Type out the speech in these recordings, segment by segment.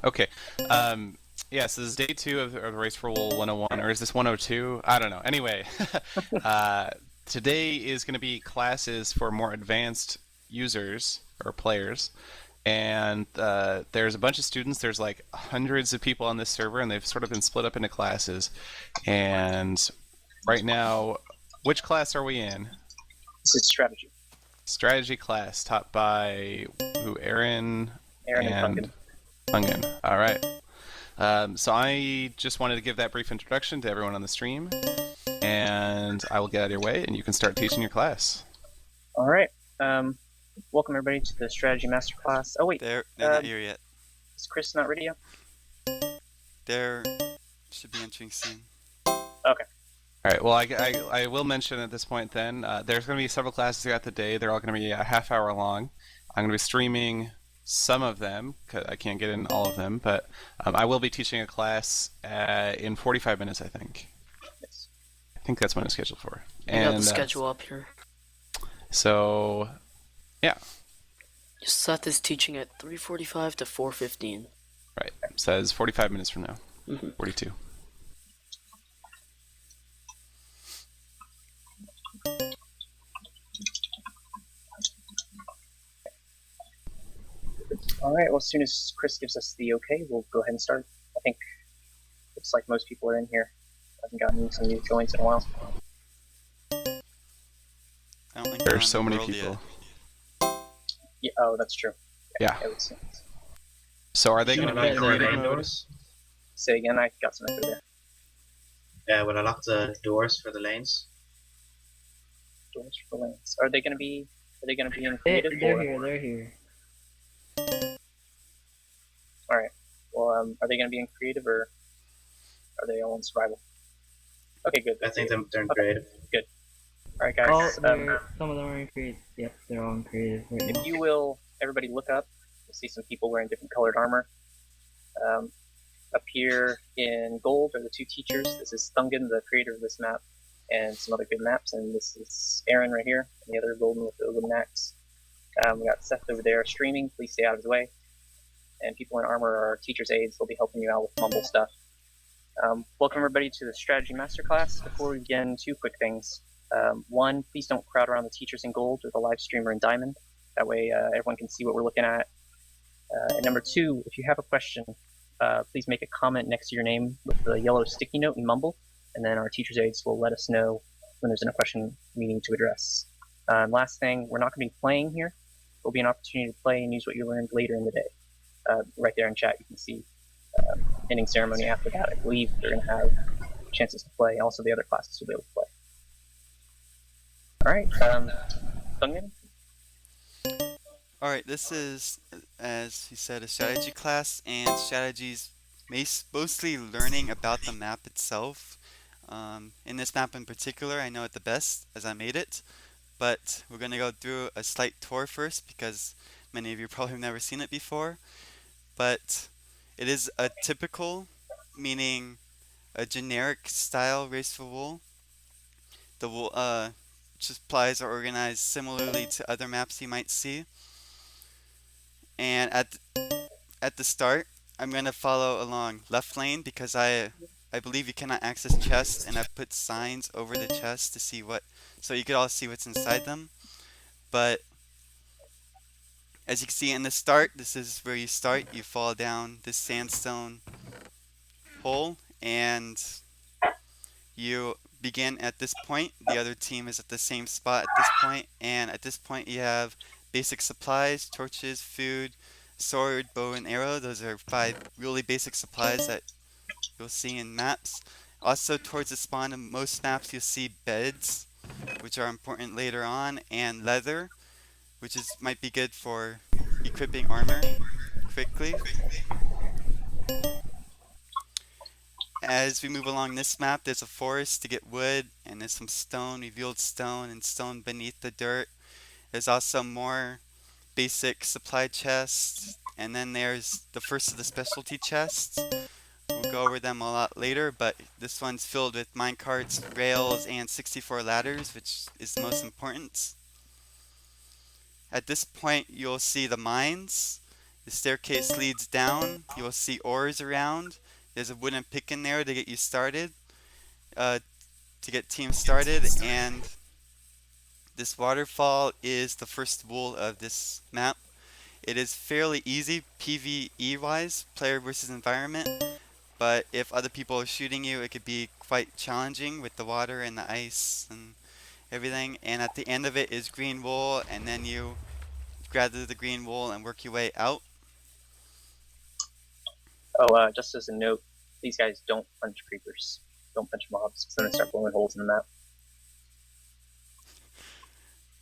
Okay. Yeah, so this is day 2 of the Race for Wool 101, or is this 102? I don't know. Anyway, today is going to be classes for more advanced users or players. And there's a bunch of students. There's like hundreds of people on this server, and they've sort of been split up into classes. And right now, which class are we in? This is strategy. Strategy class, taught by who? Aaron and Thungon. All right. So I just wanted to give that brief introduction to everyone on the stream, and I will get out of your way, and you can start teaching your class. All right. Welcome everybody to the strategy masterclass. Oh wait, they're not here yet. Is Chris not ready yet? They should be entering soon. Okay. All right. Well, I will mention at this point then, there's going to be several classes throughout the day. They're all going to be a half hour long. I'm going to be streaming some of them, because I can't get in all of them, but I will be teaching a class in 45 minutes, I think. Yes. I think that's when it's scheduled for. I got the schedule up here. So, yeah. Seth is teaching at 3:45 to 4:15. Right. It says 45 minutes from now. 42. All right. Well, as soon as Chris gives us the okay, we'll go ahead and start. I think looks like most people are in here. I haven't gotten some new joins in a while. I don't think there's so many people. Yeah. Oh, that's true. Yeah. Yeah. So are they going to be creative mode? Say again. I got some info there. Yeah, will I lock the doors for the lanes? Doors for the lanes. Are they going to be? Are they going to be in creative? They're here. All right. Well, are they going to be in creative or are they all in survival? Okay, good. I think they're in creative. Good. All right, guys. Oh, some of them are in creative. Yep, they're all in creative right now. If you will, everybody look up. You'll see some people wearing different colored armor. Up here in gold are the 2 teachers. This is Thungon, the creator of this map, and some other good maps. And this is Aaron right here, and the other golden with the wooden axe. We got Seth over there streaming. Please stay out of his way. And people in armor are teacher's aides. They'll be helping you out with mumble stuff. Welcome everybody to the strategy masterclass. Before we begin, 2 quick things. 1, please don't crowd around the teachers in gold or the live streamer in diamond. That way everyone can see what we're looking at. And number 2, if you have a question, please make a comment next to your name with the yellow sticky note and mumble, and then our teacher's aides will let us know when there's a question we need to address. Last thing, we're not going to be playing here. There'll be an opportunity to play and use what you learned later in the day. Right there in chat, you can see ending ceremony after that. I believe they're going to have chances to play. Also, the other classes will be able to play. All right, Thungon? Alright, this is, as he said, a strategy class, and strategies mostly learning about the map itself. In this map in particular, I know it the best as I made it, but we're going to go through a slight tour first because many of you probably have never seen it before. But it is a typical, meaning a generic style race for wool. The wool supplies are organized similarly to other maps you might see. And at the start, I'm going to follow along left lane because I believe you cannot access chests, and I've put signs over the chests to see what, so you could all see what's inside them. But as you can see in the start, this is where you start. You fall down this sandstone hole, and you begin at this point. The other team is at the same spot at this point, and at this point you have basic supplies, torches, food, sword, bow, and arrow. Those are 5 really basic supplies that you'll see in maps. Also, towards the spawn of most maps, you'll see beds, which are important later on, and leather, which might be good for equipping armor quickly. As we move along this map, there's a forest to get wood, and there's some stone, revealed stone, and stone beneath the dirt. There's also more basic supply chests, and then there's the first of the specialty chests. We'll go over them a lot later, but this one's filled with minecarts, rails, and 64 ladders, which is the most important. At this point, you'll see the mines. The staircase leads down. You'll see ores around. There's a wooden pick in there to get you started, to get teams started, and this waterfall is the first wool of this map. It is fairly easy PvE wise, player versus environment, but if other people are shooting you, it could be quite challenging with the water and the ice and everything. And at the end of it is green wool, and then you gather the green wool and work your way out. Oh, just as a note, these guys don't punch creepers. Don't punch mobs, because then they start blowing holes in the map.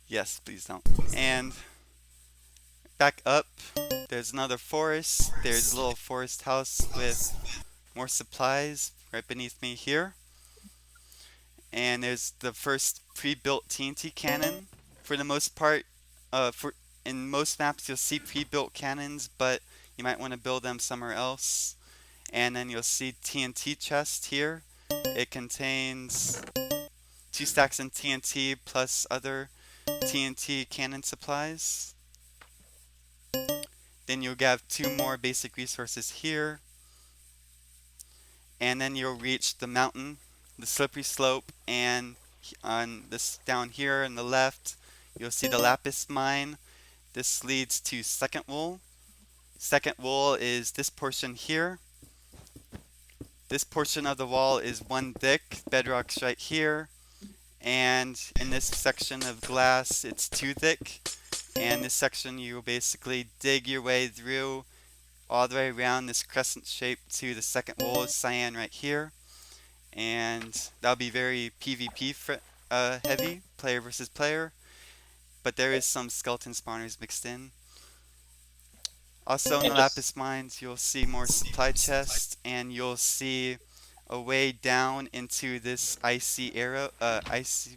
Yes, please don't. And back up, there's another forest. There's a little forest house with more supplies right beneath me here. And there's the first pre-built TNT cannon. For the most part, in most maps you'll see pre-built cannons, but you might want to build them somewhere else. And then you'll see TNT chest here. It contains 2 stacks of TNT plus other TNT cannon supplies. Then you'll have 2 more basic resources here. And then you'll reach the mountain, the slippery slope, and on this down here on the left, you'll see the lapis mine. This leads to second wool. Second wool is this portion here. This portion of the wall is 1 thick, bedrock's right here, and in this section of glass it's 2 thick, and this section you will basically dig your way through all the way around this crescent shape to the second wool of cyan right here, and that'll be very PvP heavy, player versus player, but there is some skeleton spawners mixed in. Also in the lapis mines, you'll see more supply chests, and you'll see a way down into this icy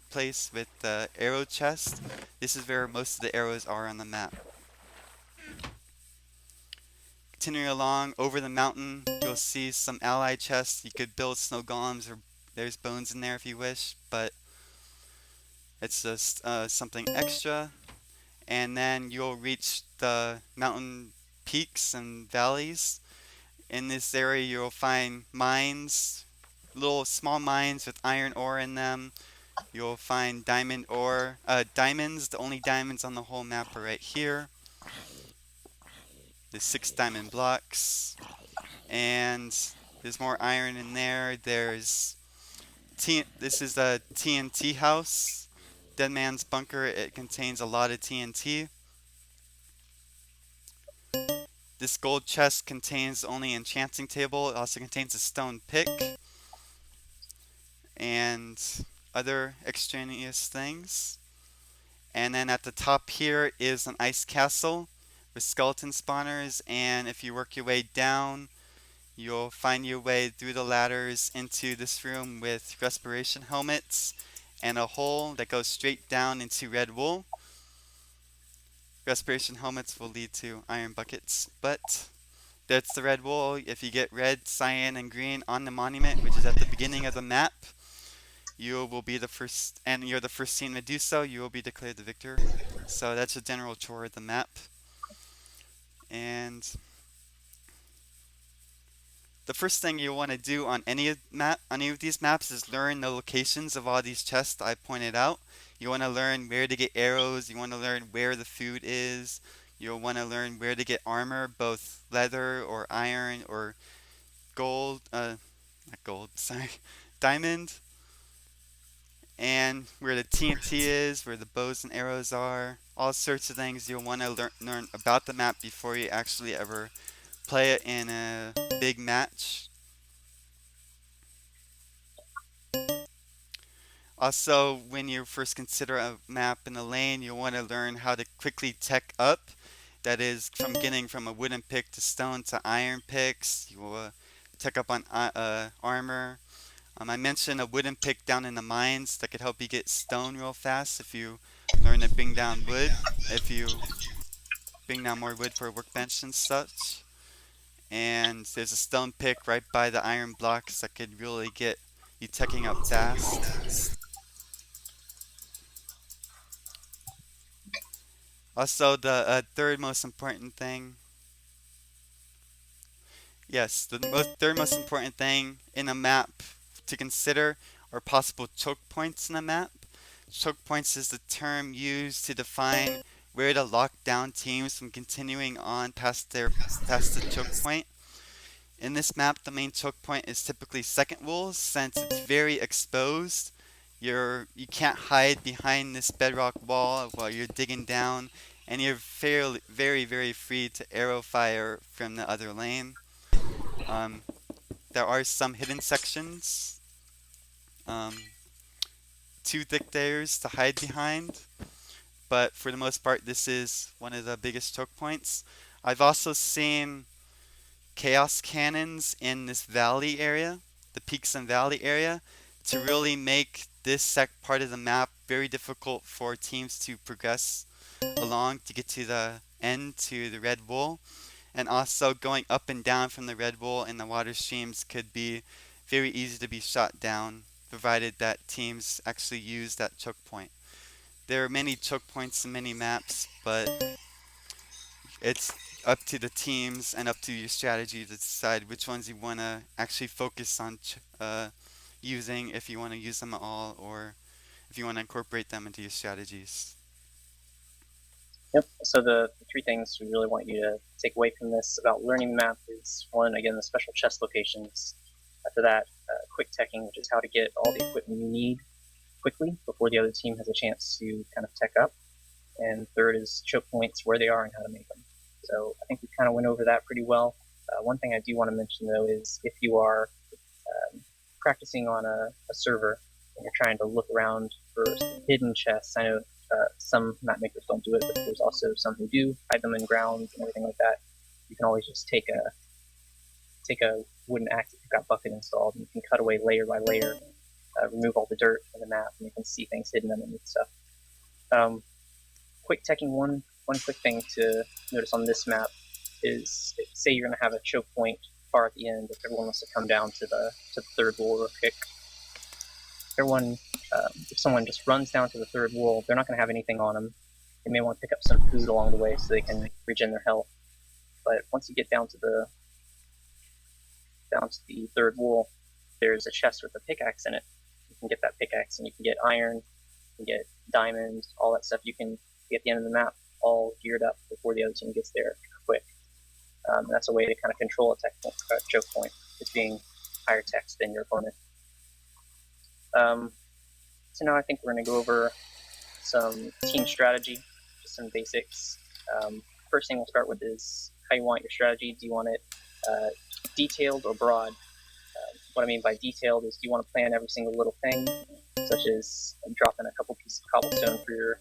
place with the arrow chest. This is where most of the arrows are on the map. Continuing along over the mountain, you'll see some ally chests. You could build snow golems, or there's bones in there if you wish, but it's just something extra. And then you'll reach the mountain peaks and valleys. In this area you'll find mines, little small mines with iron ore in them. You'll find diamond ore, diamonds. The only diamonds on the whole map are right here. There's 6 diamond blocks, and there's more iron in there. There's this is a TNT house, Dead Man's Bunker. It contains a lot of TNT. This gold chest contains only an enchanting table. It also contains a stone pick and other extraneous things. And then at the top here is an ice castle with skeleton spawners, and if you work your way down, you'll find your way through the ladders into this room with respiration helmets and a hole that goes straight down into red wool. Respiration helmets will lead to iron buckets, but that's the red wool. If you get red, cyan, and green on the monument, which is at the beginning of the map, you will be the first, and you're the first team to do so, you will be declared the victor. So that's a general tour of the map. And the first thing you want to do on any of these maps is learn the locations of all these chests I pointed out. You want to learn where to get arrows, you want to learn where the food is, you'll want to learn where to get armor, both leather or iron or gold, not gold, sorry, diamond, and where the TNT is, where the bows and arrows are, all sorts of things you'll want to learn about the map before you actually ever play it in a big match. Also, when you first consider a map in a lane, you'll want to learn how to quickly tech up. That is, from getting from a wooden pick to stone to iron picks. You will tech up on armor. I mentioned a wooden pick down in the mines that could help you get stone real fast if you learn to bring down wood. If you bring down more wood for a workbench and such. and there's a stone pick right by the iron blocks that could really get you teching up fast. Also, the third most important thing, yes, the third most important thing in a map to consider are possible choke points in a map. Choke points is the term used to define where to lock down teams from continuing on past the choke point. In this map, the main choke point is typically second wool since it's very exposed. You can't hide behind this bedrock wall while you're digging down, and you're very free to arrow fire from the other lane. Um, there are some hidden sections, um, too thick layers to hide behind, but for the most part, this is one of the biggest choke points. I've also seen chaos cannons in this valley area, the peaks and valley area, to really make this part of the map very difficult for teams to progress along to get to the end to the red wool. And also going up and down from the red wool in the water streams could be very easy to be shot down, provided that teams actually use that choke point. There are many choke points in many maps, but it's up to the teams and up to your strategy to decide which ones you want to actually focus on using, if you want to use them at all, or if you want to incorporate them into your strategies. Yep. So the three things we really want you to take away from this about learning the map is one, again, the special chest locations. After that, quick teching, which is how to get all the equipment you need quickly before the other team has a chance to kind of tech up. And third is choke points, where they are and how to make them. So I think we kind of went over that pretty well. One thing I do want to mention though is if you are practicing on a server and you're trying to look around for hidden chests, I know some map makers don't do it, but there's also some who do hide them in grounds and everything like that. You can always just take a wooden axe if you've got bucket installed, and you can cut away layer by layer, remove all the dirt in the map, and you can see things hidden underneath stuff. Quick teching, one quick thing to notice on this map is, say you're going to have a choke point far at the end. If everyone wants to come down to the third wall or kick, everyone, if someone just runs down to the third wall, they're not going to have anything on them. They may want to pick up some food along the way so they can regen their health. But once you get down to the third wall, there's a chest with a pickaxe in it. You can get that pickaxe and you can get iron, you can get diamonds, all that stuff. You can get the end of the map all geared up before the other team gets there quick. That's a way to kind of control a choke point, is being higher text than your opponent. So now I think we're going to go over some team strategy, just some basics. First thing we'll start with is how you want your strategy. Do you want it detailed or broad? What I mean by detailed is, do you want to plan every single little thing, such as dropping a couple pieces of cobblestone for your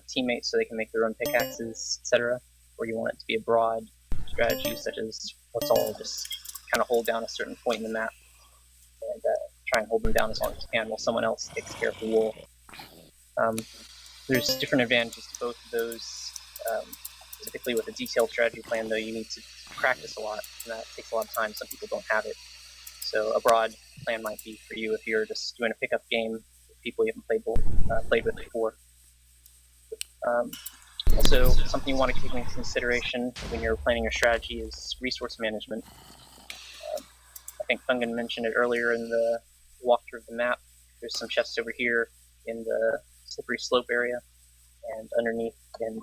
teammates so they can make their own pickaxes, etc. Or you want it to be a broad strategy, such as let's all just kind of hold down a certain point in the map and try and hold them down as long as you can while someone else takes care of the wool. There's different advantages to both of those. Typically with a detailed strategy plan, though, you need to practice a lot, and that takes a lot of time. Some people don't have it. So a broad plan might be for you if you're just doing a pickup game with people you haven't played with before. Also, something you want to take into consideration when you're planning your strategy is resource management. I think Thungon mentioned it earlier in the walkthrough of the map. There's some chests over here in the slippery slope area, and underneath in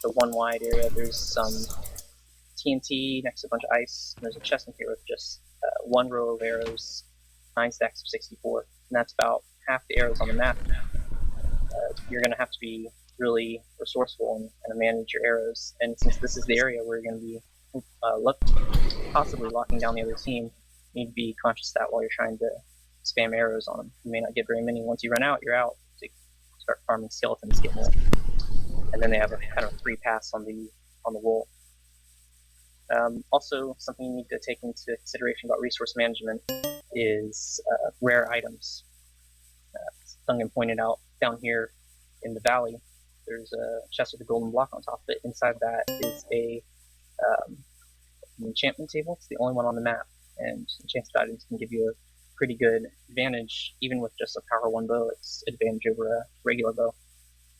the one wide area, there's some TNT next to a bunch of ice. And there's a chest in here with just one row of arrows, 9 stacks of 64, and that's about half the arrows on the map. You're going to have to be really resourceful and kind of manage your arrows. And since this is the area where you're going to be possibly locking down the other team, you need to be conscious of that while you're trying to spam arrows on them. You may not get very many. Once you run out, you're out. So you start farming skeletons, get more, and then they have a kind of free pass on the wool. Also, something you need to take into consideration about resource management is rare items. Thungon pointed out down here in the valley, there's a chest with a golden block on top of it. Inside that is a an enchantment table. It's the only one on the map, and enchanted items can give you a pretty good advantage, even with just a power 1 bow. It's advantage over a regular bow.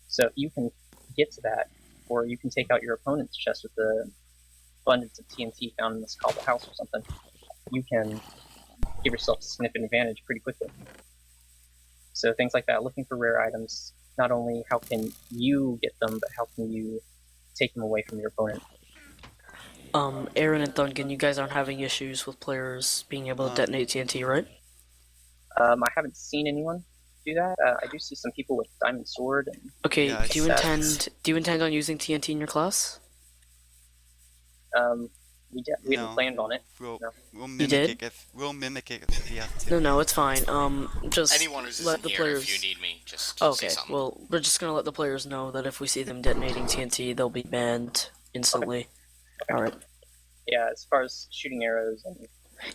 So you can get to that, or you can take out your opponent's chest with the abundance of TNT found in this cobble house or something. You can give yourself a significant advantage pretty quickly. So things like that, looking for rare items, not only how can you get them, but how can you take them away from your opponent. Aaron and Thungon, you guys aren't having issues with players being able to detonate TNT, right? I haven't seen anyone do that. I do see some people with diamond sword. And Okay, Yeah, do you intend on using TNT in your class? we haven't planned on it. We'll No. mimic it if we have to. No, it's fine. Just Anyone who's let in the here players. if you need me, just Okay, say something. well, we're just gonna let the players know that if we see them detonating TNT, they'll be banned instantly. Okay. All right. Yeah, as far as shooting arrows and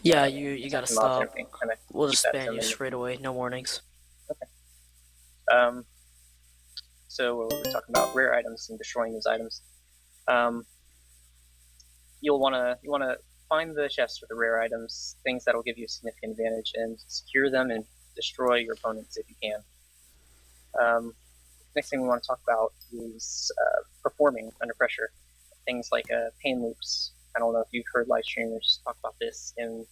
Yeah, you gotta attacking mobs and stop. everything, kinda We'll keep just that ban you terminated. straight away. No warnings. So we're talking about rare items and destroying those items. You'll wanna find the chests with the rare items, things that'll give you a significant advantage, and secure them and destroy your opponents if you can. Next thing we want to talk about is performing under pressure. Things like pain loops. I don't know if you've heard live streamers talk about this in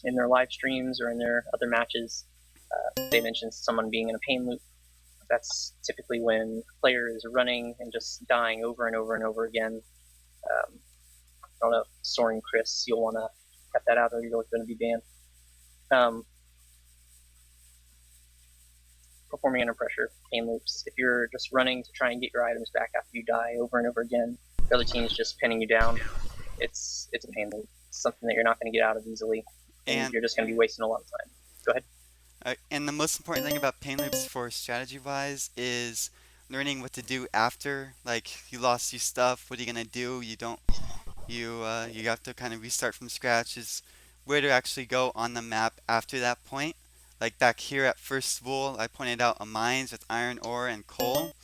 their live streams or in their other matches. They mentioned someone being in a pain loop. That's typically when a player is running and just dying over and over and over again. I don't know, Soaring Chris, you'll want to cut that out or you're going to be banned. Performing under pressure, pain loops. If you're just running to try and get your items back after you die over and over again, the other team is just pinning you down. It's a pain loop. It's something that you're not going to get out of easily, and you're just going to be wasting a lot of time. Go ahead. And the most important thing about pain loops for strategy-wise is learning what to do after. Like, you lost your stuff, what are you gonna do? You have to kind of restart from scratch. Is where to actually go on the map after that point. Like back here at First Wool, I pointed out a mines with iron ore and coal.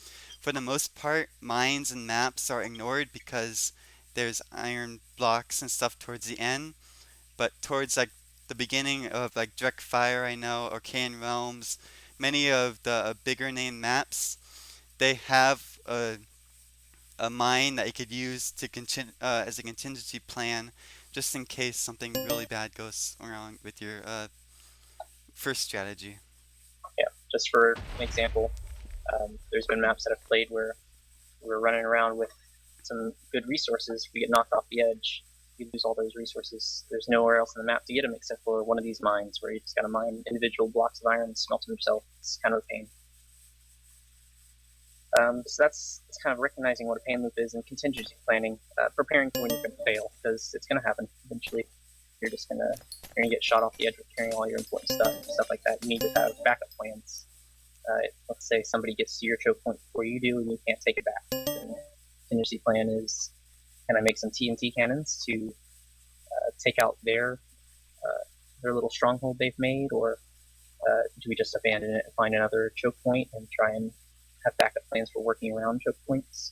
For the most part, mines and maps are ignored because there's iron blocks and stuff towards the end. But towards like the beginning of like Direct Fire, I know, Arcane Realms, many of the bigger name maps, they have a mine that you could use to as a contingency plan, just in case something really bad goes wrong with your first strategy. Yeah, just for an example, there's been maps that I've played where we're running around with some good resources, we get knocked off the edge, you lose all those resources. There's nowhere else on the map to get them except for one of these mines where you just gotta mine individual blocks of iron and smelt them yourself. It's kind of a pain. So that's kind of recognizing what a pain loop is and contingency planning, preparing for when you're going to fail, because it's going to happen eventually. You're gonna get shot off the edge with carrying all your important stuff like that. You need to have backup plans. Let's say somebody gets to your choke point before you do, and you can't take it back. The contingency plan is, can I make some TNT cannons to take out their little stronghold they've made, or do we just abandon it and find another choke point and try and have backup plans for working around choke points?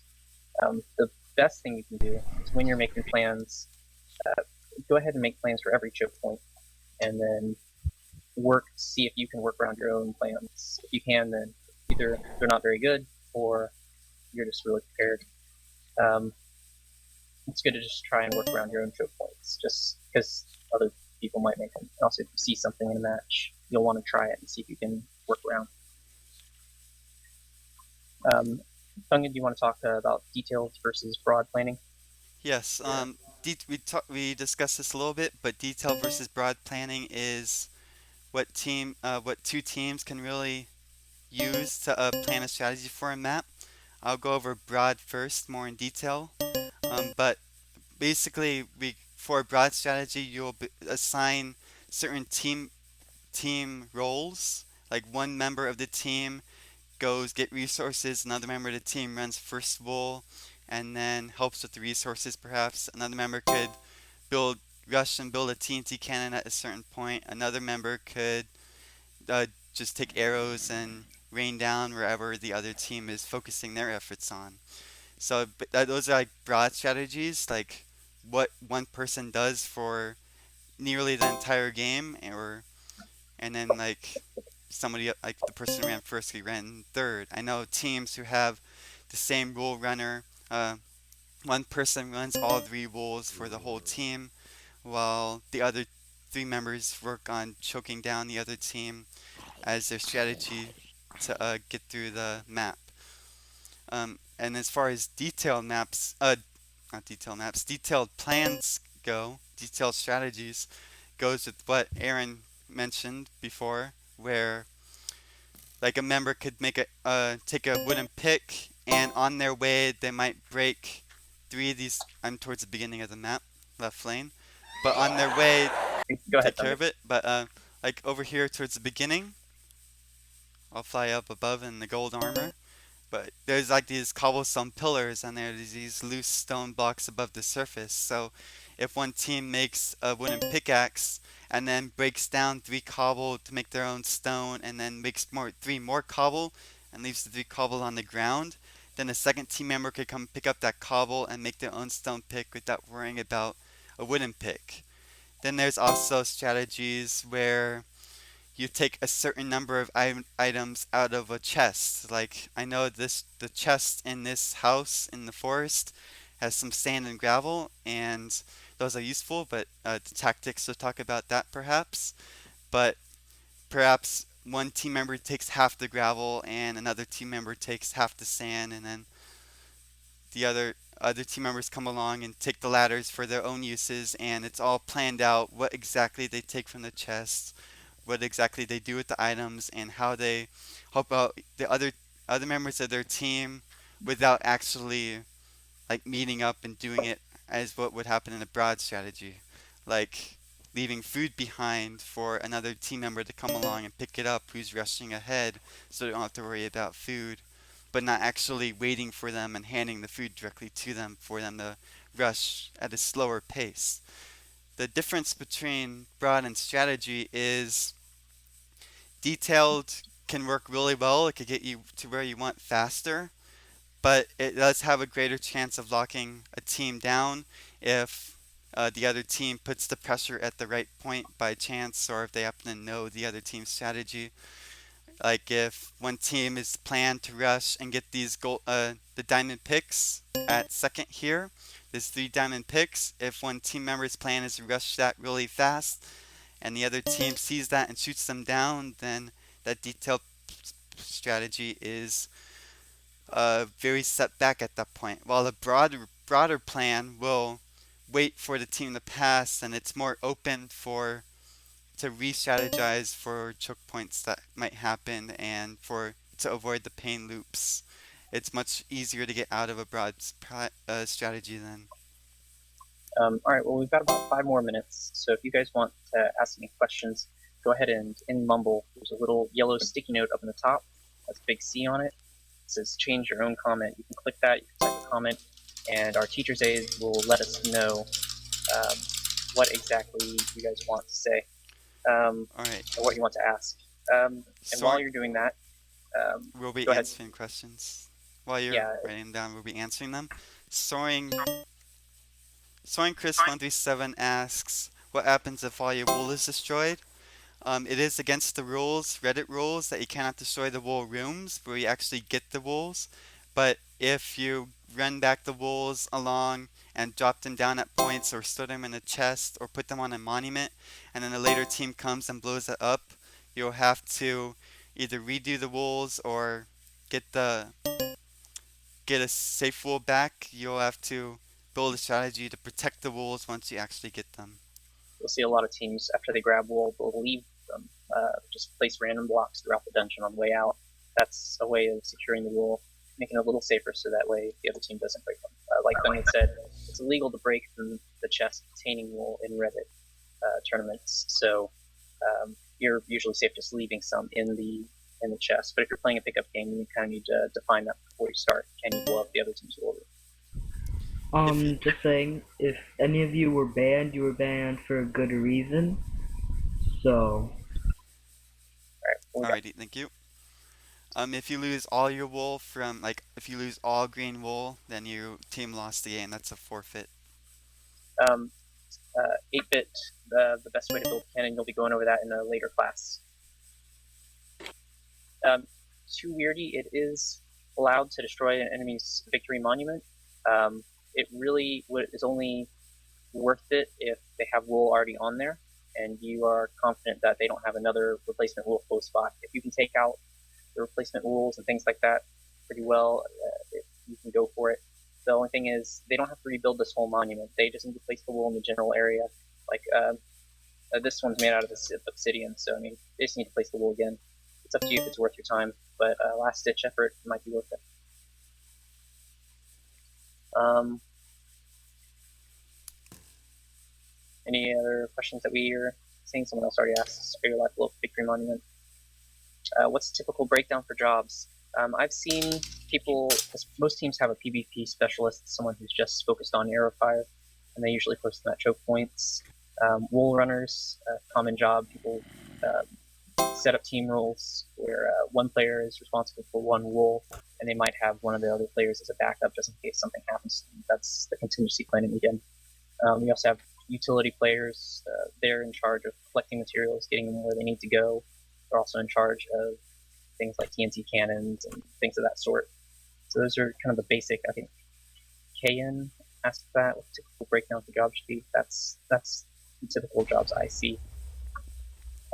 The best thing you can do is when you're making plans, go ahead and make plans for every choke point, and then see if you can work around your own plans. If you can, then either they're not very good, or you're just really prepared. It's good to just try and work around your own choke points, just because other people might make them. Also, if you see something in a match, you'll want to try it and see if you can work around. Thungon, do you want to talk about detailed versus broad planning? Yes, we discussed this a little bit, but detail versus broad planning is what two teams can really use to plan a strategy for a map. I'll go over broad first, more in detail. But basically, for a broad strategy, you'll assign certain team roles. Like one member of the team goes get resources, another member of the team runs first wool, and then helps with the resources perhaps. Another member could rush and build a TNT cannon at a certain point. Another member could just take arrows and rain down wherever the other team is focusing their efforts on. So those are like broad strategies, like what one person does for nearly the entire game, or and then like somebody like the person who ran first, he ran third. I know teams who have the same rule runner. One person runs all three rules for the whole team, while the other three members work on choking down the other team as their strategy to get through the map. And as far as detailed maps, not detailed maps, detailed plans go, detailed strategies goes with what Aaron mentioned before, where like a member could make a take a wooden pick, and on their way they might break three of these. I'm towards the beginning of the map, left lane, but on their way Go ahead, take care Thunder. of it. But like over here towards the beginning, I'll fly up above in the gold armor. But there's like these cobblestone pillars and there's these loose stone blocks above the surface. So if one team makes a wooden pickaxe and then breaks down three cobble to make their own stone and then makes three more cobble and leaves the three cobble on the ground, then a second team member could come pick up that cobble and make their own stone pick without worrying about a wooden pick. Then there's also strategies where you take a certain number of items out of a chest. Like I know the chest in this house in the forest has some sand and gravel, and those are useful. But the tactics will talk about that perhaps. But perhaps one team member takes half the gravel, and another team member takes half the sand, and then the other team members come along and take the ladders for their own uses, and it's all planned out what exactly they take from the chest, what exactly they do with the items, and how they help out the other members of their team without actually like meeting up and doing it as what would happen in a broad strategy, like leaving food behind for another team member to come along and pick it up who's rushing ahead so they don't have to worry about food, but not actually waiting for them and handing the food directly to them for them to rush at a slower pace. The difference between broad and strategy is detailed can work really well. It could get you to where you want faster, but it does have a greater chance of locking a team down if the other team puts the pressure at the right point by chance, or if they happen to know the other team's strategy. Like if one team is planned to rush and get the diamond picks at second here, there's three diamond picks. If one team member's plan is to rush that really fast, and the other team sees that and shoots them down, then that detailed strategy is very set back at that point. While a broader plan will wait for the team to pass, and it's more open for to re-strategize for choke points that might happen and for to avoid the pain loops. It's much easier to get out of a broad strategy then. All right, well, we've got about 5 more minutes. So if you guys want to ask any questions, go ahead and in Mumble, there's a little yellow sticky note up in the top. That's a big C on it. It says change your own comment. You can click that, you can type a comment, and our teacher's aide will let us know what exactly you guys want to say, All right. or what you want to ask. And while you're doing that, we'll be go ahead. answering questions. While you're Yeah. writing them down, we'll be answering them. Soaring Chris 137 asks, what happens if all your wool is destroyed? It is against the rules, Reddit rules, that you cannot destroy the wool rooms where you actually get the wools. But if you run back the wools along and drop them down at points, or store them in a chest, or put them on a monument, and then a later team comes and blows it up, you'll have to either redo the wools or get a safe wool back. You'll have to build a strategy to protect the wools once you actually get them. You'll see a lot of teams, after they grab wool, they'll leave them, just place random blocks throughout the dungeon on the way out. That's a way of securing the wool, making it a little safer so that way the other team doesn't break them. Like Thungon said, it's illegal to break from the chest containing wool in Reddit tournaments, so you're usually safe just leaving some in the chest. But if you're playing a pickup game, you kind of need to define that before you start. Can you blow up the other team's wool? Just saying, if any of you were banned for a good reason. So. Alright, Alrighty, thank you. If you lose all your wool from, like, if you lose all green wool, then your team lost the game. That's a forfeit. Um, 8-bit, the best way to build cannon, you'll be going over that in a later class. Too weirdy, it is allowed to destroy an enemy's victory monument. It really is only worth it if they have wool already on there and you are confident that they don't have another replacement wool close by. If you can take out the replacement wools and things like that pretty well, you can go for it. The only thing is they don't have to rebuild this whole monument. They just need to place the wool in the general area. Like this one's made out of obsidian, so I mean, they just need to place the wool again. It's up to you if it's worth your time, but last ditch effort might be worth it. Any other questions that we are seeing? Someone else already asked. Spare your life below victory monument. What's a typical breakdown for jobs? I've seen people, most teams have a PvP specialist, someone who's just focused on arrow fire, and they usually post them at choke points. Wool runners, common job, people set up team roles where one player is responsible for one wool, and they might have one of the other players as a backup just in case something happens. That's the contingency planning again. We also have utility players. They're in charge of collecting materials, getting them where they need to go. They're also in charge of things like TNT cannons and things of that sort. So those are kind of the basic, I think. KN asked that, what typical breakdown for jobs should be. That's the typical jobs I see.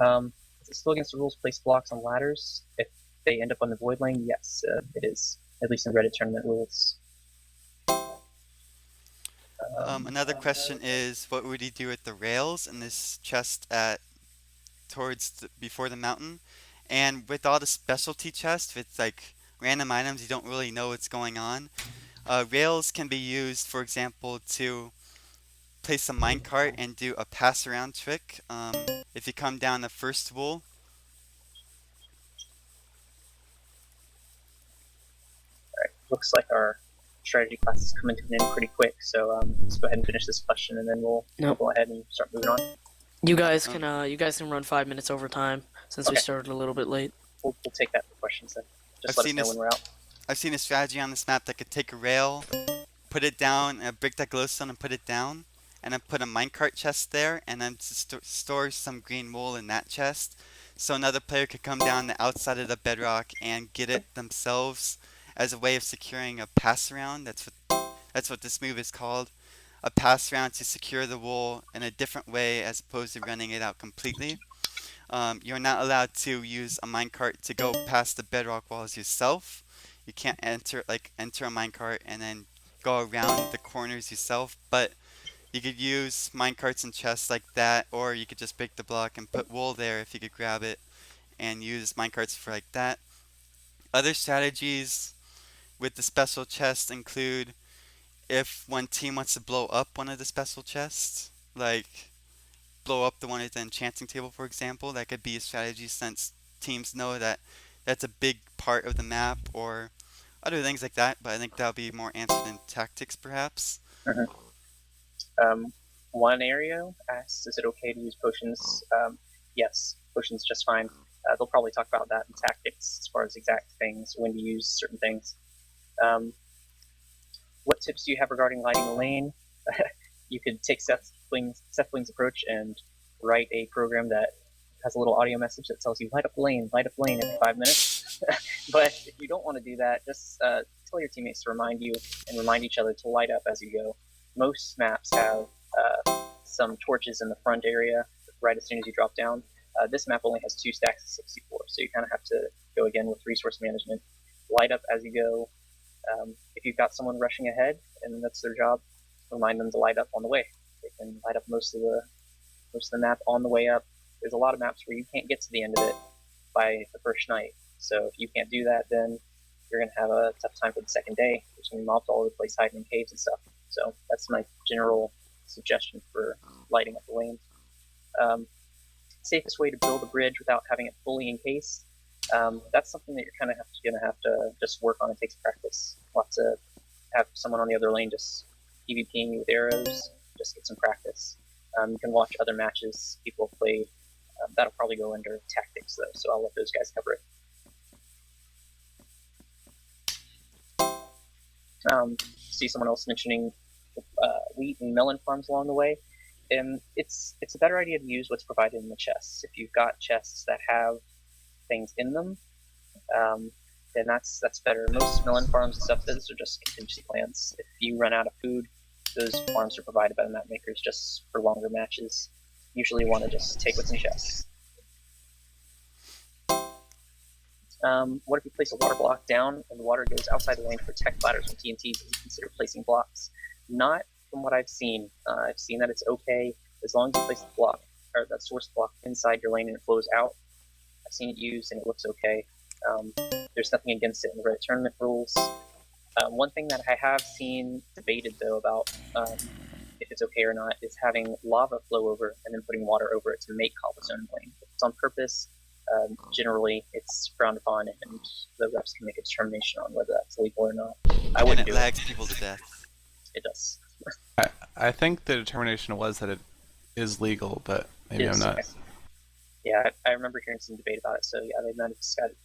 Is it still against the rules, place blocks on ladders if they end up on the void lane? Yes, it is, at least in Reddit tournament rules. Another question is, what would you do with the rails in this chest before the mountain? And with all the specialty chests, with like random items, you don't really know what's going on. Rails can be used, for example, to place a minecart and do a pass around trick. If you come down the first wool. Alright, looks like our strategy class is coming to an end pretty quick, so let's go ahead and finish this question and then we'll go ahead and start moving on. You guys can run 5 minutes overtime since we started a little bit late. We'll take that for questions then. Just let us know when we're out. I've seen a strategy on this map that could take a rail, put it down, break that glowstone and put it down, and then put a minecart chest there, and then store some green wool in that chest, so another player could come down the outside of the bedrock and get it themselves as a way of securing a pass around. That's what this move is called. A pass around to secure the wool in a different way as opposed to running it out completely. You're not allowed to use a minecart to go past the bedrock walls yourself. You can't enter a minecart and then go around the corners yourself, but you could use minecarts and chests like that, or you could just break the block and put wool there if you could grab it and use minecarts for like that. Other strategies with the special chests include if one team wants to blow up one of the special chests, like blow up the one at the enchanting table, for example, that could be a strategy since teams know that that's a big part of the map, or other things like that, but I think that'll be more answered in tactics, perhaps. One area asks, is it okay to use potions? Yes, potions just fine. They'll probably talk about that in tactics as far as exact things, when to use certain things. What tips do you have regarding lighting the lane? You could take Seth Bling's approach and write a program that has a little audio message that tells you light up the lane every 5 minutes. But if you don't want to do that, just tell your teammates to remind you and remind each other to light up as you go. Most maps have some torches in the front area right as soon as you drop down. This map only has 2 stacks of 64, so you kind of have to go again with resource management. Light up as you go. If you've got someone rushing ahead and that's their job, remind them to light up on the way. They can light up most of the map on the way up. There's a lot of maps where you can't get to the end of it by the first night. So if you can't do that, then you're going to have a tough time for the second day. There's going to be mobs all over the place hiding in caves and stuff. So that's my general suggestion for lighting up the lanes. Safest way to build a bridge without having it fully encased. That's something that you're kind of going to have to just work on. It takes practice. We'll have to have someone on the other lane just PvPing you with arrows. Just get some practice. You can watch other matches people have played. That'll probably go under tactics though, so I'll let those guys cover it. See someone else mentioning wheat and melon farms along the way. And it's a better idea to use what's provided in the chests. If you've got chests that have things in them, then that's better. Most melon farms and stuff, those are just contingency plans. If you run out of food, those farms are provided by the map makers just for longer matches. Usually you want to just take what's in chests. What if you place a water block down and the water goes outside the lane to protect ladders from TNTs? Is it considered placing blocks? Not from what I've seen. I've seen that it's okay as long as you place the block or that source block inside your lane and it flows out. I've seen it used and it looks okay. There's nothing against it in the Reddit tournament rules. One thing that I have seen debated though about if it's okay or not is having lava flow over and then putting water over it to make cobblestone lane. If it's on purpose, generally it's frowned upon and the refs can make a determination on whether that's legal or not. I wouldn't And it do lags people to death. it. It does. I think the determination was that it is legal, but maybe Yes, I'm not. okay. Yeah, I remember hearing some debate about it, so yeah, they might have decided.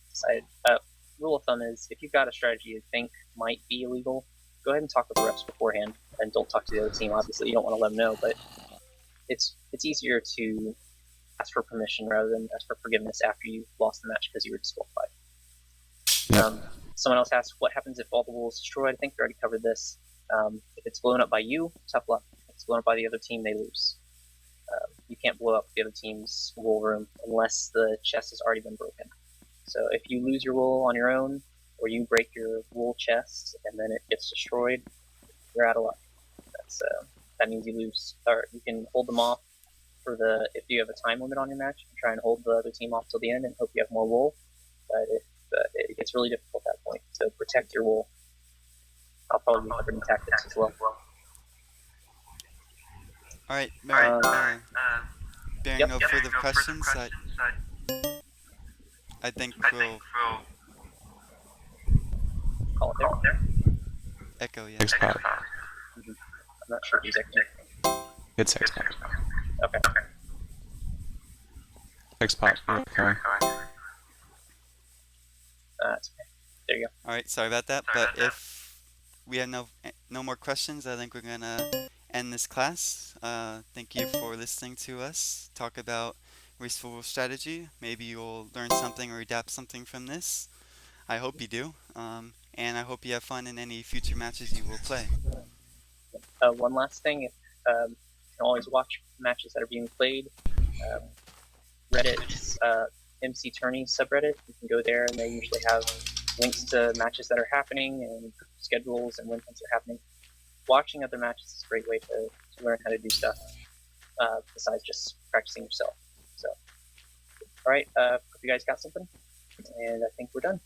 Rule of thumb is if you've got a strategy you think might be illegal, go ahead and talk with the refs beforehand, and don't talk to the other team. Obviously, you don't want to let them know, but it's easier to ask for permission rather than ask for forgiveness after you lost the match because you were disqualified. Yep. Someone else asked, what happens if all the wool is destroyed? I think we already covered this. If it's blown up by you, tough luck. If it's blown up by the other team, they lose. You can't blow up the other team's wool room unless the chest has already been broken. So if you lose your wool on your own, or you break your wool chest and then it gets destroyed, you're out of luck. That means you lose. Or you can hold them off for if you have a time limit on your match, you can try and hold the other team off till the end and hope you have more wool. But it gets really difficult at that point. So protect your wool. I'll probably be covering tactics as well. All right, Mary, bearing Yep. no further questions, I think we'll Call it there. echo, yeah. Xbox. I'm not sure who's echoing. It's Xbox. Okay. Xbox. Okay. That's okay. There you go. All right, sorry about that, but if we have no more questions, I think we're gonna end this class. Thank you for listening to us talk about wasteful strategy. Maybe you'll learn something or adapt something from this. I hope you do, and I hope you have fun in any future matches you will play. One last thing, you can always watch matches that are being played. Reddit's MC Tourney subreddit, you can go there and they usually have links to matches that are happening and schedules and when things are happening. Watching other matches is a great way to learn how to do stuff besides just practicing yourself. So, all right, hope you guys got something, and I think we're done.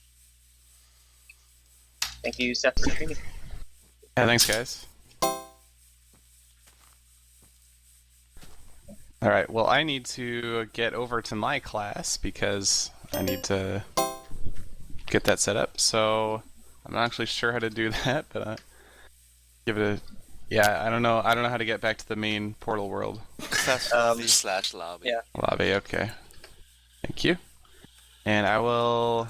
Thank you, Seth, for streaming. Yeah, thanks, guys. All right, well, I need to get over to my class because I need to get that set up. So I'm not actually sure how to do that, but give it a... Yeah, I don't know how to get back to the main portal world. Slash lobby. Yeah. Lobby, okay. Thank you. And I will...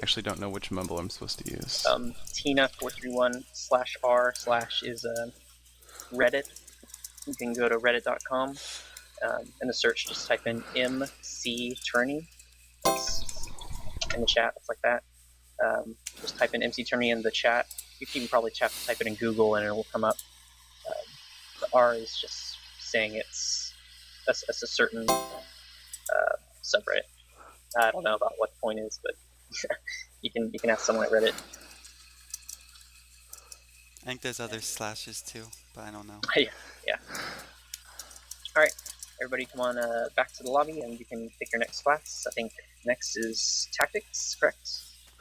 Actually don't know which mumble I'm supposed to use. Tina431/r/ is Reddit. You can go to reddit.com. In the search, just type in MC Tourney. That's in the chat. It's like that. Just type in MC Tourney in the chat. You can probably type it in Google and it will come up. The R is just saying it's a certain subreddit. I don't know about what the point is, but you can ask someone at Reddit. I think there's other slashes too, but I don't know. Yeah. All right, everybody, come on back to the lobby, and you can pick your next class. I think next is tactics, correct?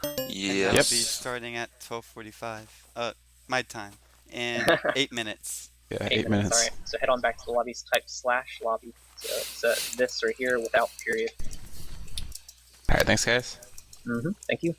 And that'll be starting at 12:45. My time. In 8 minutes. Yeah, 8 minutes. All right, so head on back to the lobbies. Type /lobby. So it's this right here without period. All right, thanks, guys. Thank you.